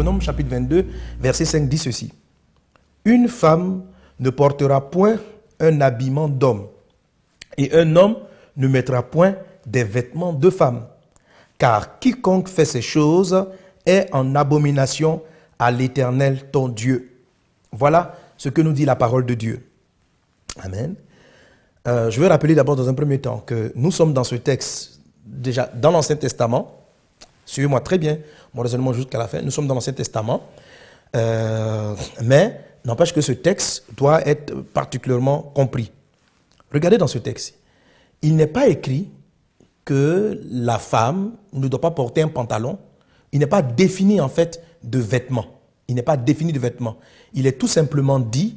Deutéronome chapitre 22, verset 5 dit ceci. Une femme ne portera point un habillement d'homme, et un homme ne mettra point des vêtements de femme. Car quiconque fait ces choses est en abomination à l'Éternel ton Dieu. Voilà ce que nous dit la parole de Dieu. Amen. Je veux rappeler d'abord dans un premier temps que nous sommes dans ce texte, déjà dans l'Ancien Testament. Suivez-moi très bien, mon raisonnement jusqu'à la fin. Nous sommes dans l'Ancien Testament. Mais n'empêche que ce texte doit être particulièrement compris. Regardez dans ce texte. Il n'est pas écrit que la femme ne doit pas porter un pantalon. Il n'est pas défini en fait de vêtements. Il n'est pas défini de vêtements. Il est tout simplement dit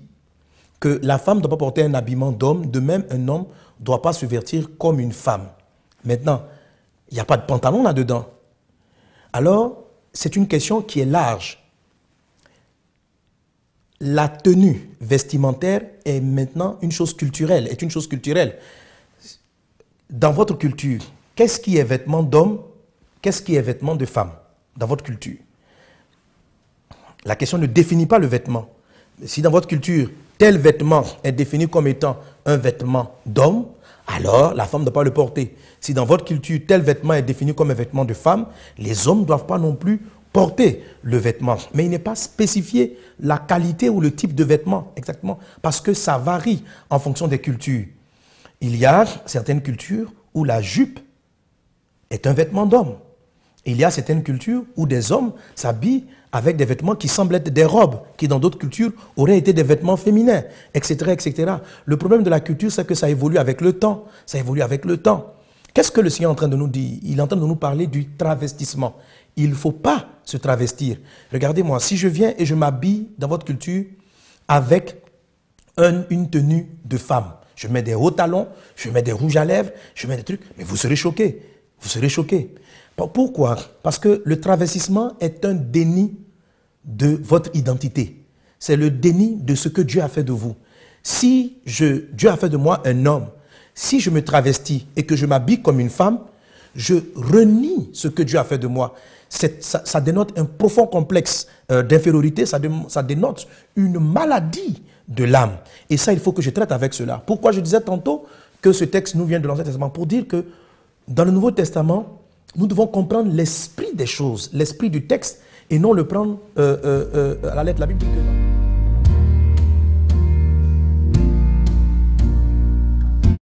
que la femme ne doit pas porter un habillement d'homme. De même, un homme ne doit pas se vêtir comme une femme. Maintenant, il n'y a pas de pantalon là-dedans. Alors, c'est une question qui est large. La tenue vestimentaire est maintenant une chose culturelle, Dans votre culture, qu'est-ce qui est vêtement d'homme? Qu'est-ce qui est vêtement de femme dans votre culture? La question ne définit pas le vêtement. Si dans votre culture, tel vêtement est défini comme étant un vêtement d'homme, alors la femme ne doit pas le porter. Si dans votre culture, tel vêtement est défini comme un vêtement de femme, les hommes ne doivent pas non plus porter le vêtement. Mais il n'est pas spécifié la qualité ou le type de vêtement exactement, parce que ça varie en fonction des cultures. Il y a certaines cultures où la jupe est un vêtement d'homme. Il y a certaines cultures où des hommes s'habillent avec des vêtements qui semblent être des robes, qui dans d'autres cultures auraient été des vêtements féminins, etc., etc. Le problème de la culture, c'est que ça évolue avec le temps. Ça évolue avec le temps. Qu'est-ce que le Seigneur est en train de nous dire? Il est en train de nous parler du travestissement. Il ne faut pas se travestir. Regardez-moi, si je viens et je m'habille dans votre culture avec une tenue de femme, je mets des hauts talons, je mets des rouges à lèvres, je mets des trucs, mais vous serez choqués. Vous serez choqués. Pourquoi? Parce que le travestissement est un déni de votre identité. C'est le déni de ce que Dieu a fait de vous. Si Dieu a fait de moi un homme, si je me travestis et que je m'habille comme une femme, je renie ce que Dieu a fait de moi. Ça dénote un profond complexe d'infériorité, ça dénote une maladie de l'âme. Et ça, il faut que je traite avec cela. Pourquoi je disais tantôt que ce texte nous vient de l'Ancien Testament? Pour dire que dans le Nouveau Testament, nous devons comprendre l'esprit des choses, l'esprit du texte, et non le prendre à la lettre. La Bible dit que non.